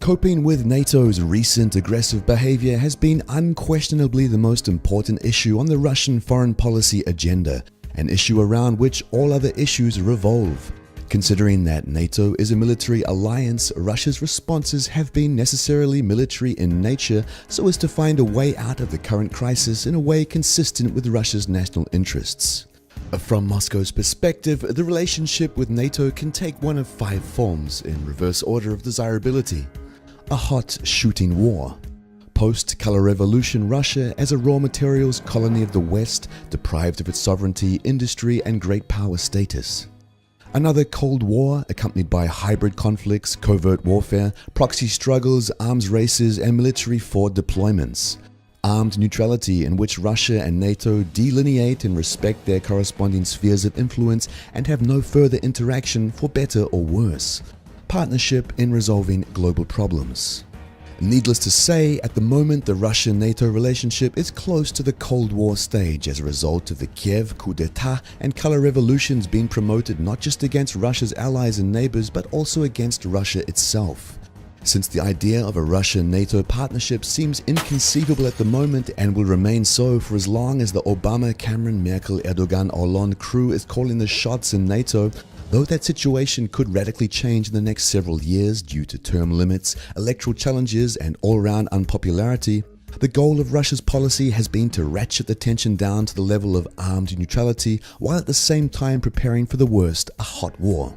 Coping with NATO's recent aggressive behavior has been unquestionably the most important issue on the Russian foreign policy agenda, an issue around which all other issues revolve. Considering that NATO is a military alliance, Russia's responses have been necessarily military in nature so as to find a way out of the current crisis in a way consistent with Russia's national interests. From Moscow's perspective, the relationship with NATO can take one of 5 forms in reverse order of desirability. A hot shooting war. Post-color revolution Russia as a raw materials colony of the West, deprived of its sovereignty, industry and great power status. Another Cold War accompanied by hybrid conflicts, covert warfare, proxy struggles, arms races and military forward deployments. Armed neutrality in which Russia and NATO delineate and respect their corresponding spheres of influence and have no further interaction for better or worse. Partnership in resolving global problems. Needless to say, at the moment the Russia-NATO relationship is close to the Cold War stage as a result of the Kiev coup d'etat and color revolutions being promoted not just against Russia's allies and neighbors but also against Russia itself. Since the idea of a Russia-NATO partnership seems inconceivable at the moment and will remain so for as long as the Obama, Cameron, Merkel, Erdogan, Hollande crew is calling the shots in NATO, though that situation could radically change in the next several years due to term limits, electoral challenges and all-round unpopularity, the goal of Russia's policy has been to ratchet the tension down to the level of armed neutrality while at the same time preparing for the worst, a hot war.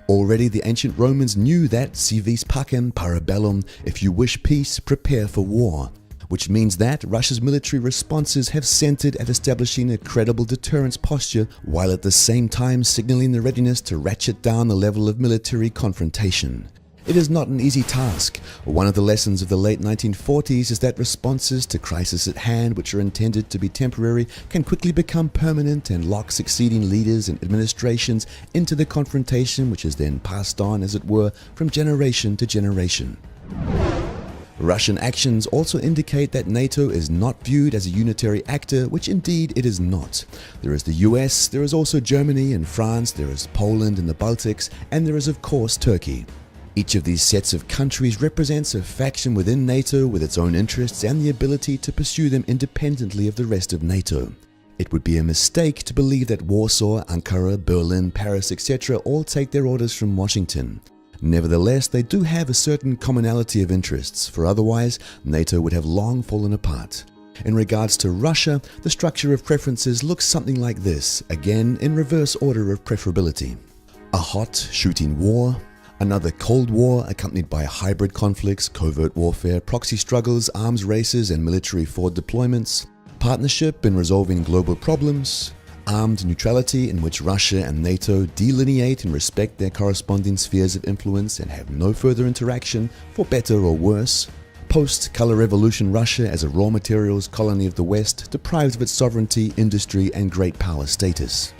Already the ancient Romans knew that si vis pacem para bellum, if you wish peace, prepare for war, which means that Russia's military responses have centered at establishing a credible deterrence posture while at the same time signaling the readiness to ratchet down the level of military confrontation. It is not an easy task. One of the lessons of the late 1940s is that responses to crisis at hand, which are intended to be temporary, can quickly become permanent and lock succeeding leaders and administrations into the confrontation which is then passed on, as it were, from generation to generation. Russian actions also indicate that NATO is not viewed as a unitary actor, which indeed it is not. There is the US, there is also Germany and France, there is Poland and the Baltics, and there is of course Turkey. Each of these sets of countries represents a faction within NATO with its own interests and the ability to pursue them independently of the rest of NATO. It would be a mistake to believe that Warsaw, Ankara, Berlin, Paris, etc. all take their orders from Washington. Nevertheless, they do have a certain commonality of interests, for otherwise NATO would have long fallen apart. In regards to Russia, the structure of preferences looks something like this, again in reverse order of preferability. A hot shooting war. Another Cold War accompanied by hybrid conflicts, covert warfare, proxy struggles, arms races and military forward deployments. Partnership in resolving global problems. Armed neutrality in which Russia and NATO delineate and respect their corresponding spheres of influence and have no further interaction, for better or worse. Post-color revolution Russia as a raw materials colony of the West, deprived of its sovereignty, industry and great power status.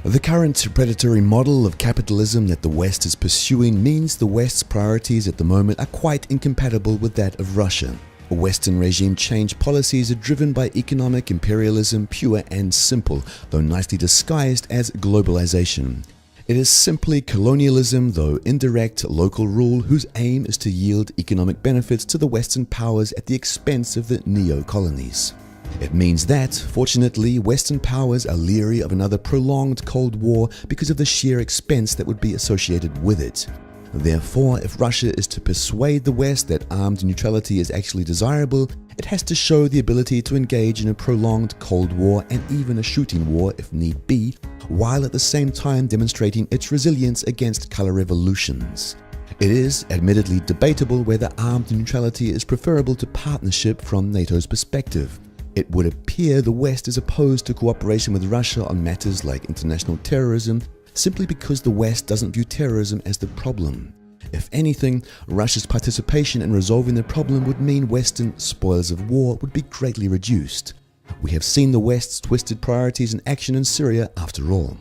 The current predatory model of capitalism that the West is pursuing means the West's priorities at the moment are quite incompatible with that of Russia. Western regime change policies are driven by economic imperialism, pure and simple, though nicely disguised as globalization. It is simply colonialism, though indirect local rule, whose aim is to yield economic benefits to the Western powers at the expense of the neo-colonies. It means that, fortunately, Western powers are leery of another prolonged Cold War because of the sheer expense that would be associated with it. Therefore, if Russia is to persuade the West that armed neutrality is actually desirable, it has to show the ability to engage in a prolonged Cold War and even a shooting war if need be, while at the same time demonstrating its resilience against color revolutions. It is admittedly debatable whether armed neutrality is preferable to partnership from NATO's perspective. It would appear the West is opposed to cooperation with Russia on matters like international terrorism, simply because the West doesn't view terrorism as the problem. If anything, Russia's participation in resolving the problem would mean Western spoils of war would be greatly reduced. We have seen the West's twisted priorities and action in Syria after all.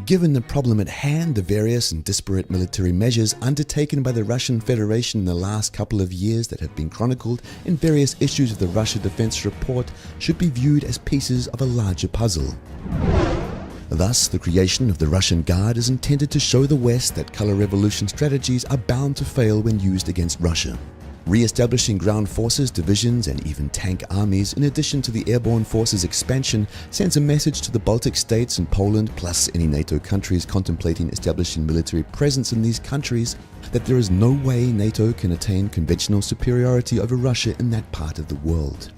Given the problem at hand, the various and disparate military measures undertaken by the Russian Federation in the last couple of years that have been chronicled in various issues of the Russia Defense Report should be viewed as pieces of a larger puzzle. Thus, the creation of the Russian Guard is intended to show the West that color revolution strategies are bound to fail when used against Russia. Re-establishing ground forces, divisions, and even tank armies, in addition to the airborne forces expansion, sends a message to the Baltic states and Poland, plus any NATO countries contemplating establishing military presence in these countries, that there is no way NATO can attain conventional superiority over Russia in that part of the world.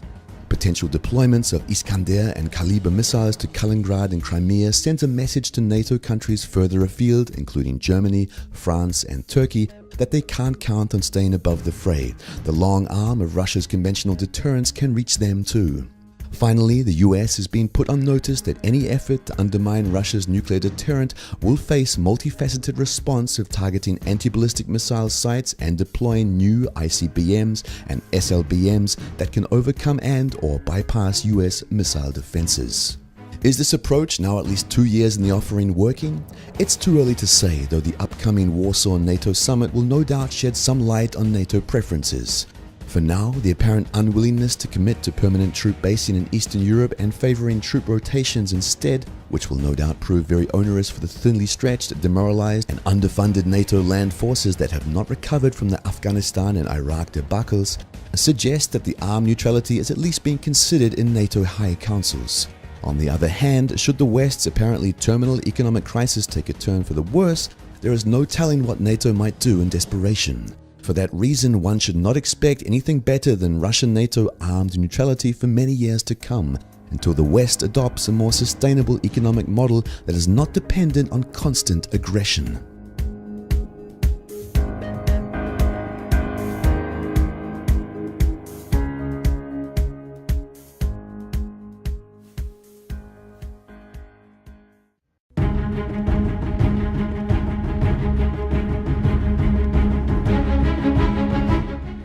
Potential deployments of Iskander and Kaliber missiles to Kaliningrad and Crimea sends a message to NATO countries further afield, including Germany, France, and Turkey, that they can't count on staying above the fray. The long arm of Russia's conventional deterrence can reach them too. Finally, the US has been put on notice that any effort to undermine Russia's nuclear deterrent will face multifaceted response of targeting anti-ballistic missile sites and deploying new ICBMs and SLBMs that can overcome and/or bypass US missile defenses. Is this approach, now at least 2 years in the offering, working? It's too early to say, though the upcoming Warsaw NATO summit will no doubt shed some light on NATO preferences. For now, the apparent unwillingness to commit to permanent troop basing in Eastern Europe and favoring troop rotations instead, which will no doubt prove very onerous for the thinly stretched, demoralized, and underfunded NATO land forces that have not recovered from the Afghanistan and Iraq debacles, suggests that the armed neutrality is at least being considered in NATO high councils. On the other hand, should the West's apparently terminal economic crisis take a turn for the worse, there is no telling what NATO might do in desperation. For that reason, one should not expect anything better than Russian NATO armed neutrality for many years to come, until the West adopts a more sustainable economic model that is not dependent on constant aggression.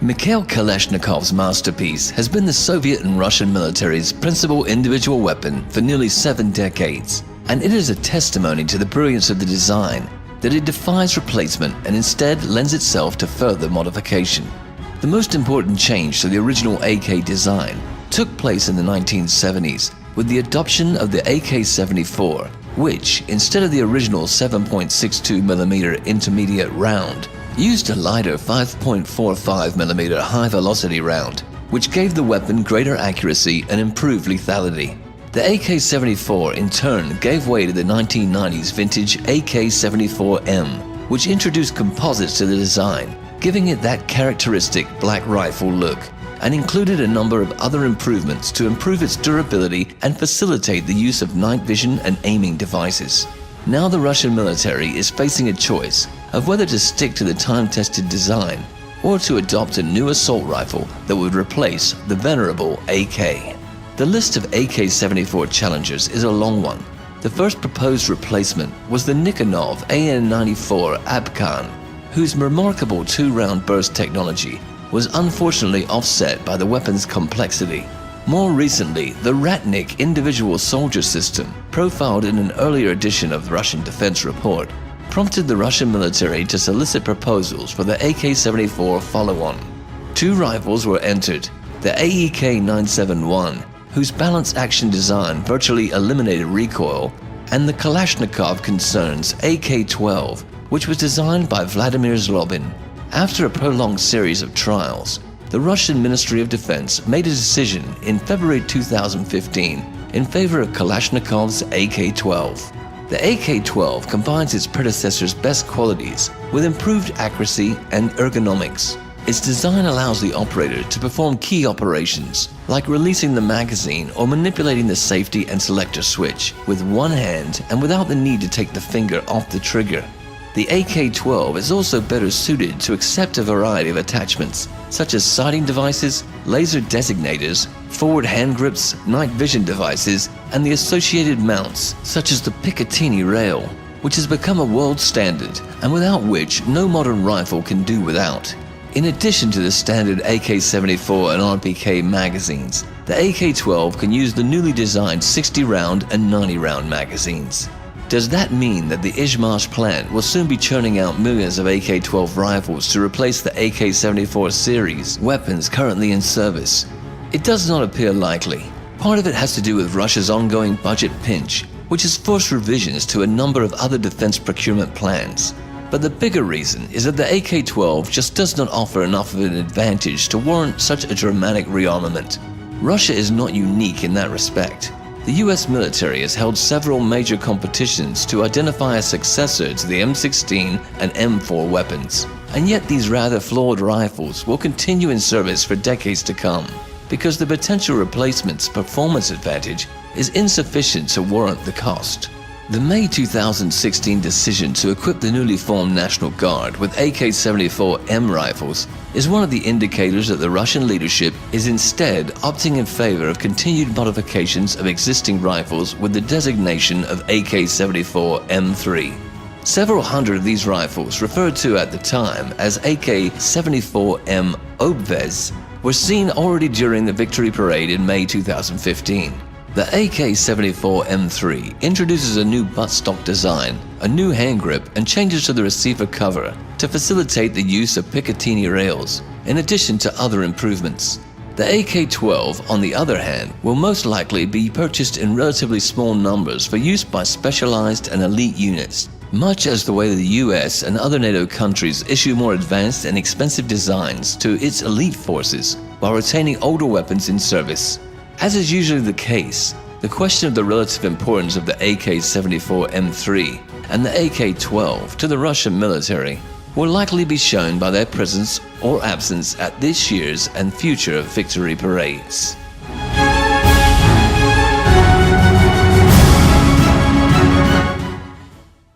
Mikhail Kalashnikov's masterpiece has been the Soviet and Russian military's principal individual weapon for nearly 7 decades, and it is a testimony to the brilliance of the design that it defies replacement and instead lends itself to further modification. The most important change to the original AK design took place in the 1970s with the adoption of the AK-74, which, instead of the original 7.62mm intermediate round, used a lighter 5.45mm high-velocity round, which gave the weapon greater accuracy and improved lethality. The AK-74 in turn gave way to the 1990s vintage AK-74M, which introduced composites to the design, giving it that characteristic black rifle look, and included a number of other improvements to improve its durability and facilitate the use of night vision and aiming devices. Now the Russian military is facing a choice of whether to stick to the time-tested design or to adopt a new assault rifle that would replace the venerable AK. The list of AK-74 challengers is a long one. The first proposed replacement was the Nikonov AN-94 Abkhan, whose remarkable 2-round burst technology was unfortunately offset by the weapon's complexity. More recently, the Ratnik individual soldier system, profiled in an earlier edition of the Russian Defense Report, prompted the Russian military to solicit proposals for the AK-74 follow-on. 2 rifles were entered, the AEK-971, whose balanced action design virtually eliminated recoil, and the Kalashnikov concern's AK-12, which was designed by Vladimir Zlobin. After a prolonged series of trials, the Russian Ministry of Defense made a decision in February 2015 in favor of Kalashnikov's AK-12. The AK-12 combines its predecessor's best qualities with improved accuracy and ergonomics. Its design allows the operator to perform key operations, like releasing the magazine or manipulating the safety and selector switch, with one hand and without the need to take the finger off the trigger. The AK-12 is also better suited to accept a variety of attachments, such as sighting devices, laser designators, forward hand grips, night vision devices, and the associated mounts, such as the Picatinny rail, which has become a world standard and without which no modern rifle can do without. In addition to the standard AK-74 and RPK magazines, the AK-12 can use the newly designed 60-round and 90-round magazines. Does that mean that the Izhmash plant will soon be churning out millions of AK-12 rifles to replace the AK-74 series weapons currently in service? It does not appear likely. Part of it has to do with Russia's ongoing budget pinch, which has forced revisions to a number of other defense procurement plans. But the bigger reason is that the AK-12 just does not offer enough of an advantage to warrant such a dramatic rearmament. Russia is not unique in that respect. The US military has held several major competitions to identify a successor to the M16 and M4 weapons. And yet these rather flawed rifles will continue in service for decades to come, because the potential replacement's performance advantage is insufficient to warrant the cost. The May 2016 decision to equip the newly formed National Guard with AK-74M rifles is one of the indicators that the Russian leadership is instead opting in favor of continued modifications of existing rifles with the designation of AK-74M3. Several hundred of these rifles, referred to at the time as AK-74M Obvez, were seen already during the victory parade in May 2015. The AK-74M3 introduces a new buttstock design, a new hand grip, and changes to the receiver cover to facilitate the use of Picatinny rails, in addition to other improvements. The AK-12, on the other hand, will most likely be purchased in relatively small numbers for use by specialized and elite units, much as the way the US and other NATO countries issue more advanced and expensive designs to its elite forces while retaining older weapons in service. As is usually the case, the question of the relative importance of the AK-74M3 and the AK-12 to the Russian military will likely be shown by their presence or absence at this year's and future victory parades.